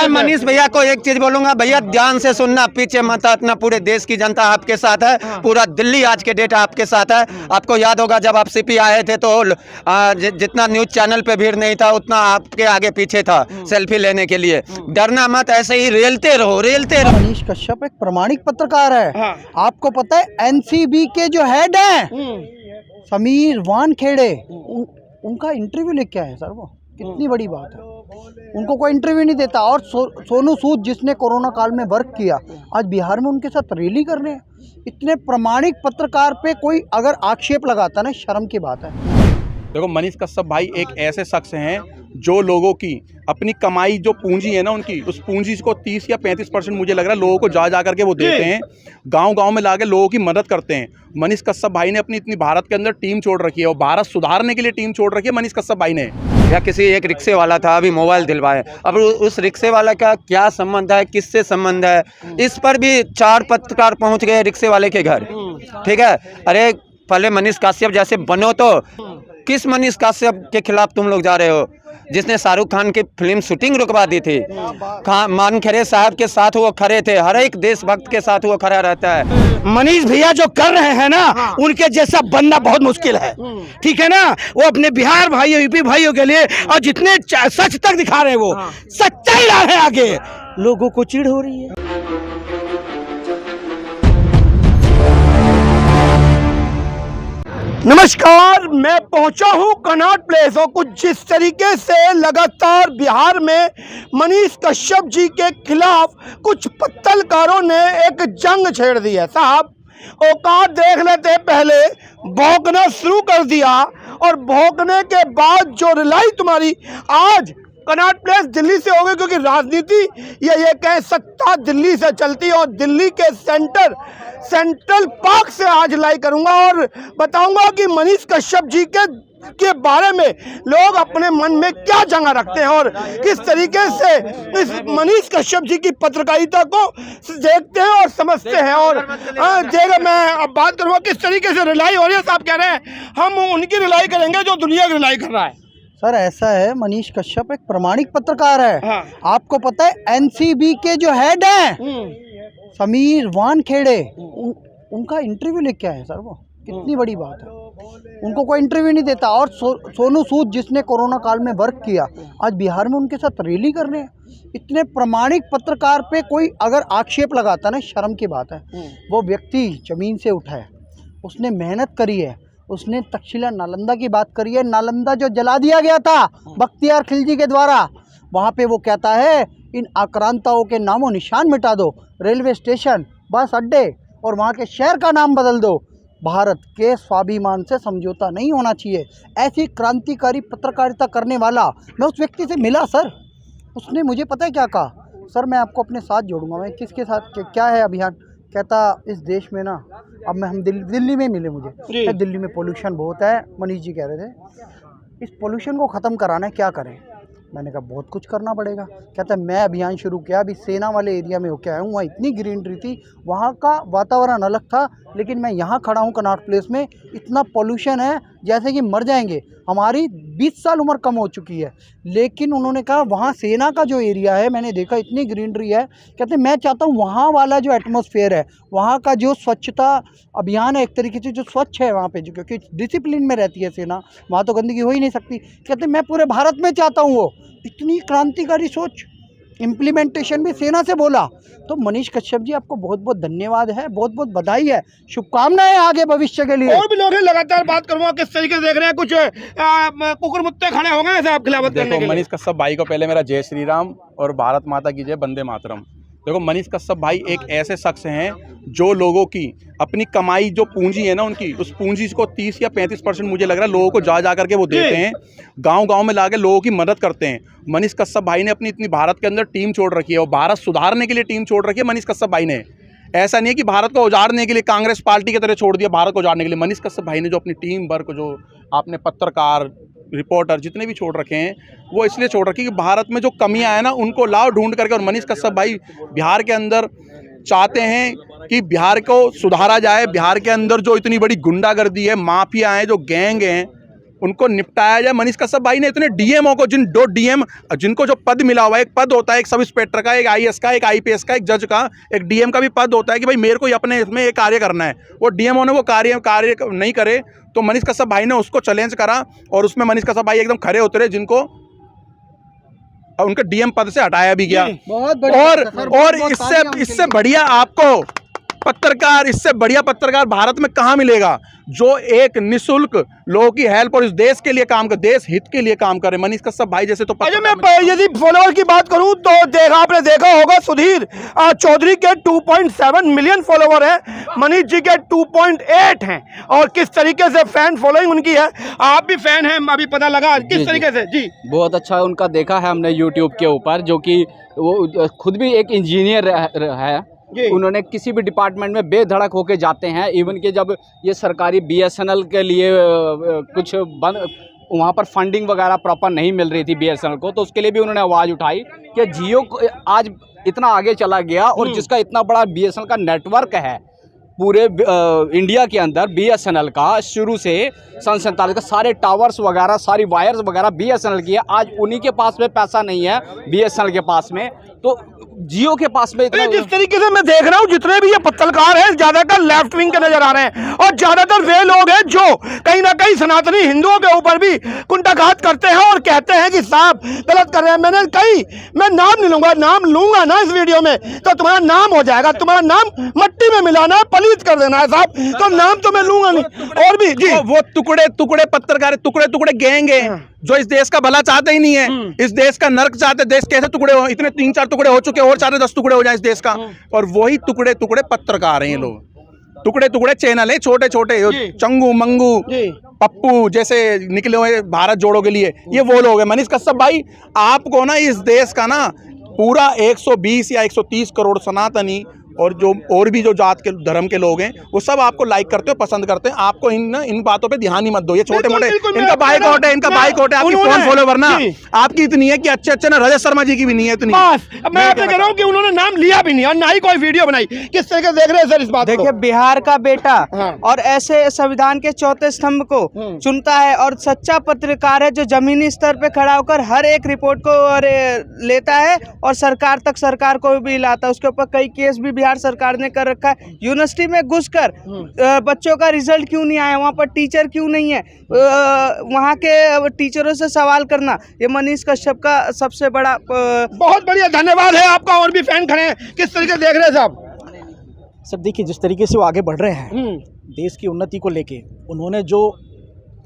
मैं मनीष भैया को एक चीज बोलूंगा, भैया ध्यान से सुनना, पीछे मत हटना, पूरे देश की जनता आपके साथ है, पूरा दिल्ली आज के डेट आपके साथ है। आपको याद होगा जब आप सीपी आए थे तो जितना न्यूज चैनल पे भीड़ नहीं था उतना आपके आगे पीछे था सेल्फी लेने के लिए। डरना मत, ऐसे ही रेलते रहो, रेलते रहो। मनीष कश्यप एक प्रामाणिक पत्रकार है। आपको पता है एनसीबी के जो हेड हैं समीर वानखेड़े, उनका इंटरव्यू लेके आए सर। वो कितनी बड़ी बात है, उनको कोई इंटरव्यू नहीं देता। और सोनू सूद जिसने कोरोना काल में वर्क किया, आज बिहार में उनके साथ रैली कर रहे हैं। इतने प्रामाणिक पत्रकार पे कोई अगर आक्षेप लगाता ना, शर्म की बात है। देखो मनीष कश्यप भाई एक ऐसे शख्स हैं जो लोगों की अपनी कमाई जो पूंजी है ना, उनकी उस पूंजी को 30 या 35% मुझे लग रहा है लोगों को जा करके वो देते हैं, गांव-गांव में लाके लोगों की मदद करते हैं। मनीष कश्यप भाई ने अपनी इतनी भारत के अंदर टीम छोड़ रखी है और भारत सुधारने के लिए टीम छोड़ रखी है मनीष कश्यप भाई ने। या किसी एक रिक्शे वाला था अभी मोबाइल दिलवाए, अब उस रिक्शे वाला का क्या संबंध है, किससे संबंध है, इस पर भी 4 पत्रकार पहुंच गए रिक्शे वाले के घर। ठीक है, अरे पहले मनीष कश्यप जैसे बनो तो। किस मनीष कश्यप के खिलाफ तुम लोग जा रहे हो जिसने शाहरुख खान की फिल्म शूटिंग रुकवा दी थी? मानखेड़े साहब के साथ वो खड़े थे, हर एक देशभक्त के साथ वो खड़ा रहता है। मनीष भैया जो कर रहे हैं ना, उनके जैसा बनना बहुत मुश्किल है। ठीक है ना, वो अपने बिहार भाइयों, यूपी भाइयों के लिए और जितने सच तक दिखा रहे हैं, वो सच्चाई ला रहे हैं आगे, लोगों को चिढ़ हो रही है। नमस्कार, मैं पहुंचा हूं कनॉट प्लेस और कुछ जिस तरीके से लगातार बिहार में मनीष कश्यप जी के खिलाफ कुछ पत्रकारों ने एक जंग छेड़ दी है। साहब औकात देख लेते, पहले भौंकना शुरू कर दिया और भौंकने के बाद जो रिलाई तुम्हारी आज कनॉट प्लेस दिल्ली से हो गई, क्योंकि राजनीति ये कहें सत्ता दिल्ली से चलती है और दिल्ली के सेंट्रल पार्क से आज लाई करूंगा और बताऊंगा कि मनीष कश्यप जी के बारे में लोग अपने मन में क्या जंगा रखते हैं और किस तरीके से इस मनीष कश्यप जी की पत्रकारिता को देखते हैं और समझते हैं। और मैं अब बात करूंगा किस तरीके से रिलाई हो रही है। साहब कह रहे हैं हम उनकी रिलाई करेंगे जो दुनिया की रिलाई कर रहा है। सर ऐसा है, मनीष कश्यप एक प्रामाणिक पत्रकार है। आपको पता है एनसीबी के जो हेड हैं समीर वानखेड़े, उनका इंटरव्यू लेके आए सर। वो कितनी बड़ी बात है, उनको कोई इंटरव्यू नहीं देता। और सोनू सूद जिसने कोरोना काल में वर्क किया, आज बिहार में उनके साथ रैली कर रहे हैं। इतने प्रामाणिक पत्रकार पे कोई अगर आक्षेप लगाता ना, शर्म की बात है। वो व्यक्ति जमीन से उठा है, उसने मेहनत करी है, उसने तक्षशिला नालंदा की बात करी है। नालंदा जो जला दिया गया था बख्तियार खिलजी के द्वारा, वहाँ पे वो कहता है इन आक्रांताओं के नामों निशान मिटा दो, रेलवे स्टेशन, बस अड्डे और वहाँ के शहर का नाम बदल दो। भारत के स्वाभिमान से समझौता नहीं होना चाहिए। ऐसी क्रांतिकारी पत्रकारिता करने वाला मैं उस व्यक्ति से मिला सर, उसने मुझे पता है क्या कहा, सर मैं आपको अपने साथ जोड़ूंगा। मैं किसके साथ, क्या है अभियान? कहता इस देश में ना, अब हम दिल्ली में मिले मुझे, दिल्ली में पोल्यूशन बहुत है, मनीष जी कह रहे थे, इस पोल्यूशन को ख़त्म कराना है, क्या करें? मैंने कहा बहुत कुछ करना पड़ेगा। कहता है मैं अभियान शुरू किया, अभी सेना वाले एरिया में होके आया हूँ, वहाँ इतनी ग्रीनरी थी, वहाँ का वातावरण अलग था, लेकिन मैं यहाँ खड़ा हूँ कनॉट प्लेस में, इतना पोल्यूशन है जैसे कि मर जाएंगे। हमारी 20 साल उम्र कम हो चुकी है, लेकिन उन्होंने कहा वहाँ सेना का जो एरिया है मैंने देखा इतनी ग्रीनरी है। कहते मैं चाहता हूँ वहाँ वाला जो एटमॉस्फेयर है, वहाँ का जो स्वच्छता अभियान है, एक तरीके से जो स्वच्छ है वहाँ पे, जो क्योंकि डिसिप्लिन में रहती है सेना, वहाँ तो गंदगी हो ही नहीं सकती। कहते मैं पूरे भारत में चाहता हूँ वो। इतनी क्रांतिकारी सोच, इम्प्लीमेंटेशन भी सेना से बोला। तो मनीष कश्यप जी आपको बहुत बहुत धन्यवाद है, बहुत बहुत बधाई है, शुभकामनाएं आगे भविष्य के लिए। और भी लोग लगातार बात करूंगा किस तरीके से देख रहे हैं, कुछ कुकुर मुत्ते खड़े हो गए साहब खिलाफत करने के लिए। मनीष कश्यप भाई को पहले मेरा जय श्री राम और भारत माता की जय, वंदे मातरम। देखो मनीष कश्यप भाई एक ऐसे शख्स हैं जो लोगों की अपनी कमाई जो पूंजी है ना, उनकी उस पूंजी को 30 या 35% मुझे लग रहा है लोगों को जा करके वो देते हैं, गांव-गांव में लाके लोगों की मदद करते हैं। मनीष कश्यप भाई ने अपनी इतनी भारत के अंदर टीम छोड़ रखी है और भारत सुधारने के लिए टीम छोड़ रखी है मनीष कश्यप भाई ने। ऐसा नहीं है कि भारत को उजाड़ने के लिए कांग्रेस पार्टी की तरह छोड़ दिया भारत को उजाड़ने के लिए। मनीष कश्यप भाई ने जो अपनी टीम वर्क, जो आपने पत्रकार, रिपोर्टर जितने भी छोड़ रखे हैं, वो इसलिए छोड़ रखे कि भारत में जो कमियां हैं ना उनको लाओ ढूंढ करके। और मनीष कश्यप भाई बिहार के अंदर चाहते हैं कि बिहार को सुधारा जाए। बिहार के अंदर जो इतनी बड़ी गुंडागर्दी है, माफिया हैं, जो गैंग हैं, उनको निपटाया जाए। मनीष कश्यप भाई ने इतने डीएमओ को, जिनको जो पद मिला हुआ है, एक पद होता है एक सब इंस्पेक्टर का, एक आईएएस का, एक आईपीएस का, एक जज का, एक डीएम का भी पद होता है कि भाई मेरे को ही अपने इसमें ये कार्य करना है। वो डीएमओ ने वो कार्य नहीं करे तो मनीष कश्यप भाई ने उसको चैलेंज करा और उसमें मनीष कश्यप भाई एकदम खरे उतरे, जिनको उनके डीएम पद से हटाया भी गया। और इससे बढ़िया आपको पत्रकार, इससे बढ़िया पत्रकार भारत में कहाँ मिलेगा जो एक निशुल्क लोगों की हेल्प और इस देश के लिए काम कर, देश हित के लिए काम करे। मनीष कश्यप भाई जैसे तो मैं यदि फॉलोअर की बात करूं तो आपने देखा होगा सुधीर चौधरी के 2.7 मिलियन फॉलोवर हैं, मनीष जी के 2.8 हैं, और किस तरीके से फैन फॉलोइंग उनकी है। आप भी फैन हैं, अभी पता लगा किस तरीके से? जी बहुत अच्छा उनका देखा है हमने यूट्यूब के ऊपर, जो कि वो खुद भी एक इंजीनियर है। उन्होंने किसी भी डिपार्टमेंट में बेधड़क होके जाते हैं। इवन कि जब ये सरकारी बीएसएनएल के लिए कुछ बंद, वहाँ पर फंडिंग वगैरह प्रॉपर नहीं मिल रही थी बीएसएनएल को, तो उसके लिए भी उन्होंने आवाज़ उठाई कि जियो आज इतना आगे चला गया और जिसका इतना बड़ा बीएसएनएल का नेटवर्क है पूरे इंडिया के अंदर, बीएसएनएल का शुरू से सन 47 का सारे टावर्स वगैरह, सारी वायर्स वगैरह बीएसएनएल की है। आज उन्हीं के पास में पैसा नहीं है बीएसएनएल के पास में, तो जियो के पास में इतना। जिस तरीके से मैं देख रहा हूँ जितने भी ये पत्रकार हैं ज्यादातर लेफ्ट विंग के नजर आ रहे हैं, और ज्यादातर वे लोग हैं जो कहीं ना कहीं सनातनी हिंदुओं के ऊपर भी कुंठाघात करते हैं और कहते हैं कि साहब गलत कर रहे हैं। मैं नाम नहीं लूंगा, नाम लूंगा ना इस वीडियो में तो तुम्हारा नाम हो जाएगा, तुम्हारा नाम मट्टी में मिलाना है, पलीत कर देना है साहब, तो नाम तो मैं लूंगा नहीं। और भी जी वो टुकड़े पत्रकार, टुकड़े गैंग है जो इस देश का भला चाहते ही नहीं है, इस देश का नर्क चाहते। देश कैसे टुकड़े हो, इतने 3-4 टुकड़े हो चुके, और 4-10 टुकड़े हो जाए इस देश का, और वही टुकड़े पत्रकार हैं ये लोग। टुकड़े चैनल है छोटे चंगू मंगू पप्पू जैसे निकले हुए भारत जोड़ो के लिए, ये वो लोग हैं। मनीष कश्यप भाई, आपको ना इस देश का ना पूरा 120 या 130 करोड़ सनातनी और भी जो जात के धर्म के लोग हैं वो सब आपको लाइक करते हो, पसंद करते हैं। आपको इन बातों पे ध्यान ही मत दो। ये छोटे मोटे इनका बाइकआउट है, आपकी फोन फॉलोवर ना आपकी इतनी है कि अच्छे ना रजत शर्मा जी की भी नहीं है इतनी। मैं आपसे कह रहा हूँ कि उन्होंने नाम लिया भी नहीं और ना ही कोई वीडियो बनाई। किस तरह से देख रहे हैं सर इस बात को? देखिए, बिहार का बेटा और ऐसे संविधान के चौथे स्तंभ को चुनता है और सच्चा पत्रकार है जो जमीनी स्तर पे खड़ा होकर हर एक रिपोर्ट को लेता है और सरकार तक, सरकार को भी लाता है। उसके ऊपर कई केस भी बिहार सरकार ने कर रखा है। यूनिवर्सिटी में घुसकर बच्चों का रिजल्ट क्यों नहीं आया, वहाँ पर टीचर क्यों नहीं है, वहाँ के टीचरों से सवाल करना, ये मनीष कश्यप का सबसे बड़ा बहुत बढ़िया धन्यवाद है आपका। और भी फैन खड़े हैं, किस तरीके से देख रहे हैं साहब? सब देखिए, जिस तरीके से वो आगे बढ़ रहे हैं देश की उन्नति को लेके, उन्होंने जो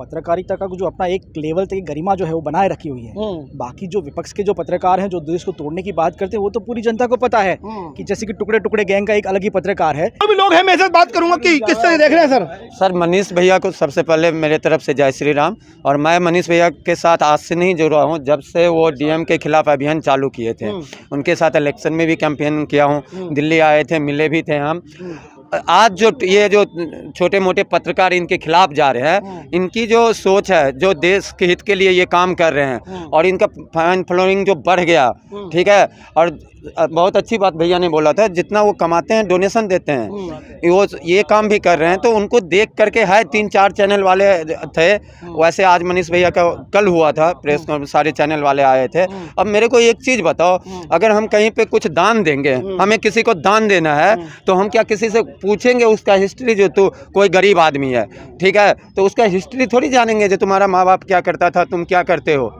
पत्रकारिता का जो अपना एक लेवल तक गरिमा जो है वो बनाए रखी हुई है। बाकी जो विपक्ष के जो पत्रकार हैं जो देश को तोड़ने की बात करते हैं वो तो पूरी जनता को पता है कि जैसे कि टुकड़े गैंग का एक अलग ही पत्रकार है। अभी लोग हैं, मैं से बात करूंगा कि किस तरह देख रहे हैं सर मनीष भैया को सबसे पहले मेरे तरफ से जय श्री राम। और मैं मनीष भैया के साथ आज से नहीं जुड़ा हूँ, जब से वो डीएम के खिलाफ अभियान चालू किए थे उनके साथ इलेक्शन में भी कैंपेन किया हूँ, दिल्ली आए थे, मिले भी थे हम। आज जो ये जो छोटे मोटे पत्रकार इनके खिलाफ जा रहे हैं, इनकी जो सोच है, जो देश के हित के लिए ये काम कर रहे हैं और इनका फैन फॉलोइंग जो बढ़ गया, ठीक है। और बहुत अच्छी बात भैया ने बोला था, जितना वो कमाते हैं डोनेशन देते हैं, वो ये काम भी कर रहे हैं। तो उनको देख करके है 3-4 चैनल वाले थे, वैसे आज मनीष भैया का कल हुआ था प्रेस कॉन्फ्रेंस, सारे चैनल वाले आए थे। अब मेरे को एक चीज़ बताओ, अगर हम कहीं पे कुछ दान देंगे, हमें किसी को दान देना है, तो हम क्या किसी से पूछेंगे उसका हिस्ट्री? जो तू कोई गरीब आदमी है, ठीक है, तो उसका हिस्ट्री थोड़ी जानेंगे, जो तुम्हारा माँ बाप क्या करता था, तुम क्या करते हो।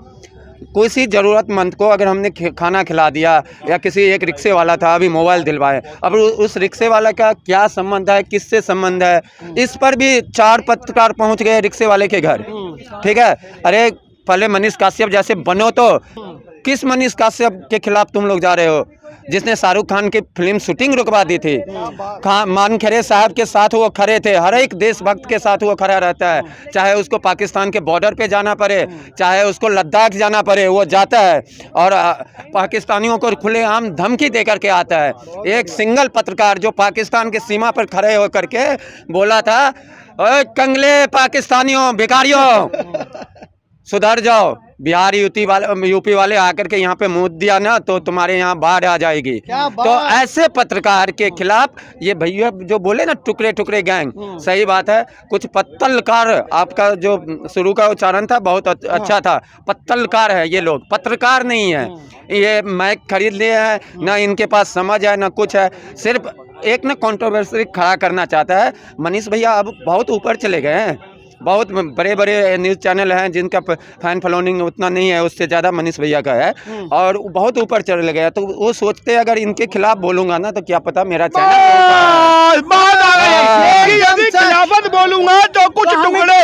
किसी ज़रूरतमंद को अगर हमने खाना खिला दिया, या किसी एक रिक्शे वाला था अभी मोबाइल दिलवाए, अब उस रिक्शे वाला का क्या संबंध है, किससे संबंध है, इस पर भी 4 पत्रकार पहुंच गए रिक्शे वाले के घर, ठीक है। अरे पहले मनीष कश्यप जैसे बनो, तो किस मनीष कश्यप के खिलाफ तुम लोग जा रहे हो, जिसने शाहरुख खान की फिल्म शूटिंग रुकवा दी थी? मानखरे साहब के साथ वो खड़े थे, हर एक देशभक्त के साथ वो खड़ा रहता है, चाहे उसको पाकिस्तान के बॉर्डर पे जाना पड़े, चाहे उसको लद्दाख जाना पड़े, वो जाता है और पाकिस्तानियों को खुलेआम धमकी दे करके आता है। एक सिंगल पत्रकार जो पाकिस्तान के सीमा पर खड़े होकर के बोला था, ओए कंगले पाकिस्तानियों, भिखारियों, सुधर जाओ। बिहार यूपी वाले आकर के यहाँ पे मुँह दिया ना तो तुम्हारे यहाँ बाढ़ आ जाएगी। तो ऐसे पत्रकार के खिलाफ ये भैया जो बोले ना टुकड़े टुकड़े गैंग, सही बात है। कुछ पत्तलकार, आपका जो शुरू का उच्चारण था बहुत अच्छा था, पत्तलकार है ये लोग, पत्रकार नहीं है। ये माइक खरीद लिए हैं, ना इनके पास समझ है ना कुछ है, सिर्फ एक ना कंट्रोवर्सी खड़ा करना चाहता है। मनीष भैया अब बहुत ऊपर चले गए हैं, बहुत बड़े बड़े न्यूज़ चैनल हैं जिनका फैन फॉलोइंग उतना नहीं है, उससे ज़्यादा मनीष भैया का है, और बहुत ऊपर चले गया। तो वो सोचते अगर इनके खिलाफ बोलूंगा ना तो क्या पता मेरा चैनल यदि खिलाफत बोलूंगा तो कुछ टुकड़े,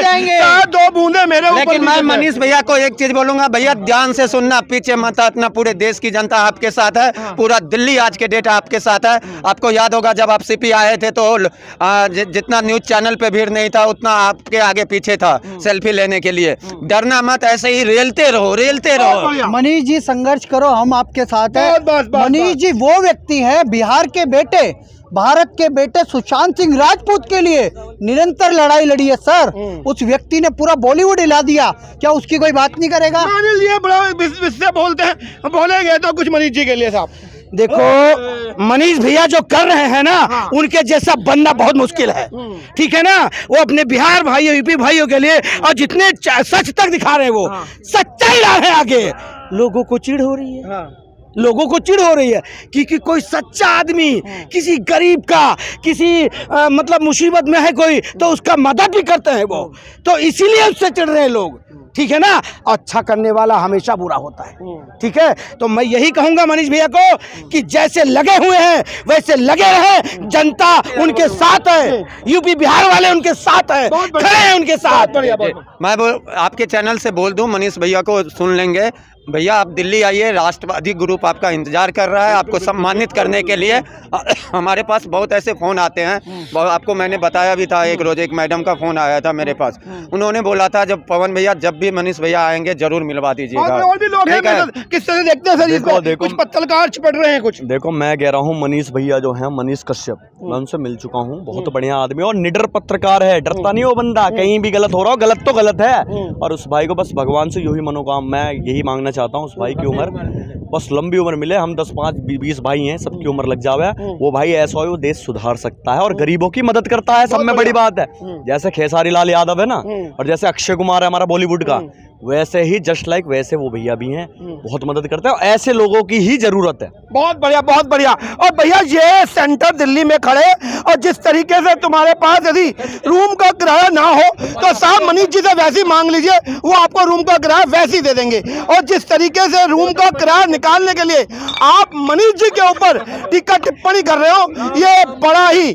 दो बूंदे मेरे ऊपर। लेकिन मैं मनीष भैया को एक चीज बोलूंगा, भैया ध्यान से सुनना, पीछे मत हटना। पूरे देश की जनता आपके साथ है, पूरा दिल्ली आज के डेट आपके साथ है। आपको याद होगा जब आप सीपी आए थे तो जितना न्यूज़ चैनल पे भीड़ नहीं था उतना आपके आगे पीछे था सेल्फी लेने के लिए। डरना मत, ऐसे ही रेलते रहो, रेलते रहो। मनीष जी संघर्ष करो, हम आपके साथ हैं। बस। मनीष जी वो व्यक्ति हैं, बिहार के बेटे, भारत के बेटे सुशांत सिंह राजपूत के लिए निरंतर लड़ाई लड़ी है सर। उस व्यक्ति ने पूरा बॉलीवुड हिला दिया, क्या उसकी कोई बात नहीं करेगा? ये बड़ा विषय बोलते हैं, बोलेंगे तो कुछ मनीष जी के लिए साहब। देखो मनीष भैया जो कर रहे हैं ना, उनके जैसा बनना बहुत मुश्किल है, ठीक है ना। वो अपने बिहार भाइयों, यूपी भाइयों के लिए, और जितने सच तक दिखा रहे हैं वो सच्चाई ला रहे हैं आगे। लोगों को चिढ़ हो रही है, लोगों को चिढ़ हो रही है कि कोई सच्चा आदमी किसी गरीब का, किसी मतलब मुसीबत में है कोई, तो उसका मदद भी करते हैं वो, तो इसीलिए उससे चिढ़ रहे हैं लोग, ठीक है ना। अच्छा करने वाला हमेशा बुरा होता है, ठीक है। तो मैं यही कहूंगा मनीष भैया को कि जैसे लगे हुए हैं वैसे लगे रहे, जनता उनके साथ है, यूपी बिहार वाले उनके साथ है, खड़े हैं उनके साथ। मैं आपके चैनल से बोल दूं, मनीष भैया को सुन लेंगे। भैया आप दिल्ली आइए, राष्ट्रवादी ग्रुप आपका इंतजार कर रहा है आपको सम्मानित करने के लिए। हमारे पास बहुत ऐसे फ़ोन आते हैं, आपको मैंने बताया भी था, एक रोज एक मैडम का फ़ोन आया था मेरे पास, उन्होंने बोला था जब पवन भैया जब भी मनीष भैया आएंगे जरूर मिलवा दीजिएगा। और भी लोग हैं, किस तरह देखते हैं सर इसको? कुछ पत्रकार चिपट रहे हैं कुछ। देखो मैं कह रहा हूँ मनीष भैया जो है, मनीष कश्यप, मैं उनसे मिल चुका हूँ, बहुत बढ़िया आदमी और निडर पत्रकार है, डरता नहीं वो बंदा, कहीं भी गलत हो रहा हो, गलत तो गलत है। और उस भाई को बस भगवान से यही मनोकामना, मैं यही मांगना चाहता हूँ उस भाई की उम्र बस लंबी उम्र मिले। हम 10, 5, 20 भाई हैं, सबकी उम्र लग जावे, वो भाई ऐसा हो वो देश सुधार सकता है और गरीबों की मदद करता है, सब में बड़ी बात है। जैसे खेसारी लाल यादव है ना, और जैसे अक्षय कुमार है हमारा बॉलीवुड का, वैसे ही जस्ट लाइक वैसे वो भैया भी हैं, बहुत मदद करते हैं और ऐसे लोगों की ही जरूरत है। बहुत बढ़िया, बहुत बढ़िया। और भैया ये सेंटर दिल्ली में खड़े, और जिस तरीके से तुम्हारे पास यदि रूम का किराया ना हो तो साहब मनीष जी से वैसे ही मांग लीजिए, वो आपको रूम का किराया वैसे ही दे देंगे। और जिस तरीके से रूम का किराया निकालने के लिए आप मनीष जी के ऊपर टीका टिप्पणी कर रहे हो, ये बड़ा ही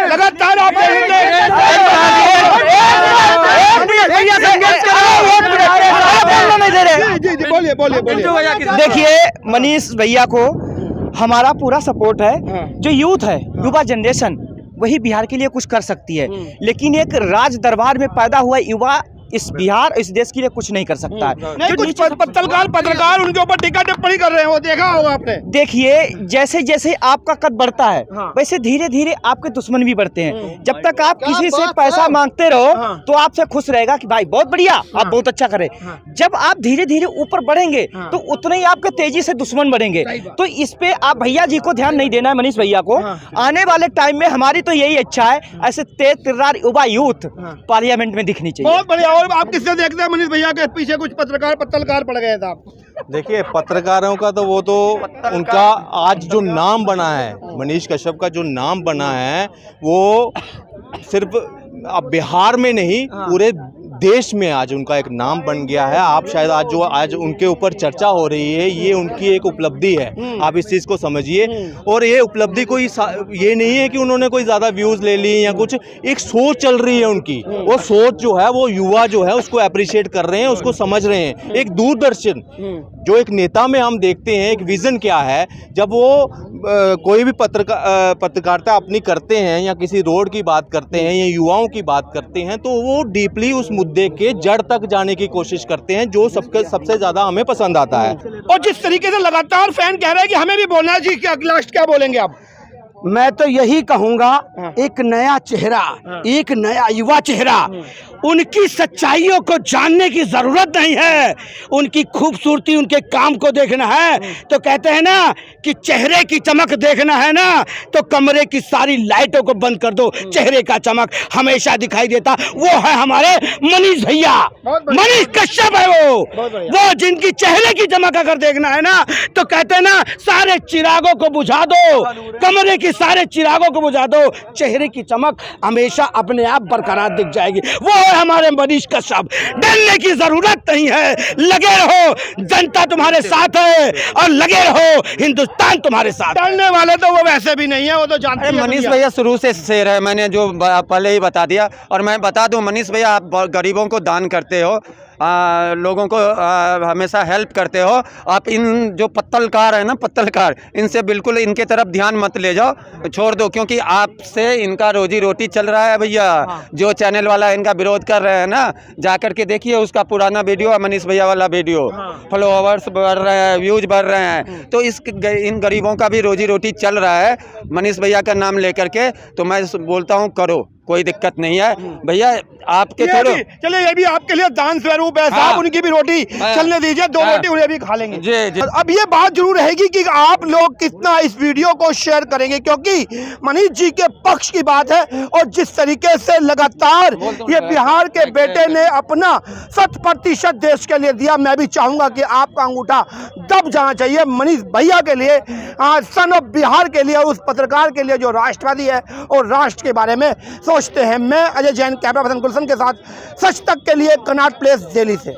लगातार आप देखिए मनीष भैया को हमारा पूरा सपोर्ट है। जो यूथ है, युवा जनरेशन, वही बिहार के लिए कुछ कर सकती है, लेकिन एक राज दरबार में पैदा हुआ युवा इस बिहार, इस देश के लिए कुछ नहीं कर सकता है। नहीं, कुछ पत्रकार उनके ऊपर टीका टिप्पणी कर रहे हैं, वो देखा होगा आपने। देखिए जैसे जैसे आपका कद बढ़ता है, वैसे धीरे धीरे आपके दुश्मन भी बढ़ते हैं। जब तक आप किसी से पैसा मांगते रहो तो आपसे खुश रहेगा कि भाई बहुत बढ़िया, आप बहुत अच्छा करें। जब आप धीरे धीरे ऊपर बढ़ेंगे तो उतने ही आपके तेजी से दुश्मन बढ़ेंगे। तो इस पे आप भैया जी को ध्यान नहीं देना है, मनीष भैया को। आने वाले टाइम में हमारी तो यही इच्छा है, ऐसे तेज तर्रार युवा यूथ पार्लियामेंट में दिखनी चाहिए। बहुत बढ़िया। और आप किससे देखते हैं मनीष भैया के पीछे कुछ पत्रकार पड़ गए थे? देखिए पत्रकारों का तो वो तो उनका आज जो नाम बना है, मनीष कश्यप का जो नाम बना है, वो सिर्फ अब बिहार में नहीं पूरे देश में आज उनका एक नाम बन गया है। आप शायद आज उनके ऊपर चर्चा हो रही है, ये उनकी एक उपलब्धि है, आप इस चीज़ को समझिए। और ये उपलब्धि कोई ये नहीं है कि उन्होंने कोई ज़्यादा व्यूज़ ले लिए या कुछ, एक सोच चल रही है उनकी। वो सोच जो है वो युवा जो है उसको अप्रिशिएट कर रहे हैं, उसको समझ रहे हैं। एक दूरदर्शन जो एक नेता में हम देखते हैं, एक विज़न क्या है, जब वो कोई भी पत्रकारिता अपनी करते हैं या किसी रोड की बात करते हैं या युवाओं की बात करते हैं, तो वो डीपली उस मुद्दे के जड़ तक जाने की कोशिश करते हैं, जो सबसे ज्यादा हमें पसंद आता है। और जिस तरीके से लगातार फैन कह रहे हैं कि हमें भी बोलना है जी, क्या लास्ट क्या बोलेंगे आप? मैं तो यही कहूंगा, एक नया चेहरा, एक नया युवा चेहरा उनकी सच्चाइयों को जानने की जरूरत नहीं है, उनकी खूबसूरती, उनके काम को देखना है। तो कहते हैं ना कि चेहरे की चमक देखना है ना तो कमरे की सारी लाइटों को बंद कर दो, चेहरे का चमक हमेशा दिखाई देता। वो है हमारे मनीष भैया, मनीष कश्यप है वो जिनकी चेहरे की चमक अगर देखना है ना तो कहते हैं ना सारे चिरागों को बुझा दो, कमरे की सारे चिरागों को बुझा दो, चेहरे की चमक हमेशा अपने आप बरकरार दिख जाएगी। वो है हमारे मनीष कश्यप। डरने की जरूरत नहीं है, लगे रहो, जनता तुम्हारे साथ है और लगे रहो, हिंदुस्तान तुम्हारे साथ। डरने वाले तो वो वैसे भी नहीं है, वो तो जानते हैं। मनीष भैया शुरू से शेर है, मैंने जो पहले ही बता दिया। और मैं बता दूं मनीष भैया, आप गरीबों को दान करते हो, लोगों को हमेशा हेल्प करते हो। आप इन जो पत्तलकार है ना, पत्तलकार, इनसे बिल्कुल इनके तरफ ध्यान मत ले जाओ, छोड़ दो, क्योंकि आपसे इनका रोजी रोटी चल रहा है भैया। जो चैनल वाला इनका विरोध कर रहे हैं ना, जाकर के देखिए उसका पुराना वीडियो, मनीष भैया वाला वीडियो, फॉलोअर्स बढ़ रहे हैं, व्यूज बढ़ रहे हैं। तो इन गरीबों का भी रोजी रोटी चल रहा है मनीष भैया का नाम लेकर के। तो मैं बोलता हूँ करो, कोई दिक्कत नहीं है भैया। आपके छोड़ो, चलिए ये भी आपके लिए दान स्वरूप है साहब, उनकी भी रोटी चलने दीजिए, 2 रोटी उन्हें भी खा लेंगे। जी। अब ये बात जरूर रहेगी कि आप लोग कितना इस वीडियो को शेयर करेंगे, क्योंकि मनीष जी के पक्ष की बात है। और जिस तरीके से लगातार ये बिहार के बेटे ने अपना 100% देश के लिए दिया, मैं भी चाहूंगा कि आपका अंगूठा दब जाना चाहिए मनीष भैया के लिए, सन ऑफ बिहार के लिए, उस पत्रकार के लिए जो राष्ट्रवादी है और राष्ट्र के बारे में सोचते हैं। मैं अजय जैन, कैमरा पर्सन गुलशन के साथ, सच तक के लिए कनॉट प्लेस दिल्ली से।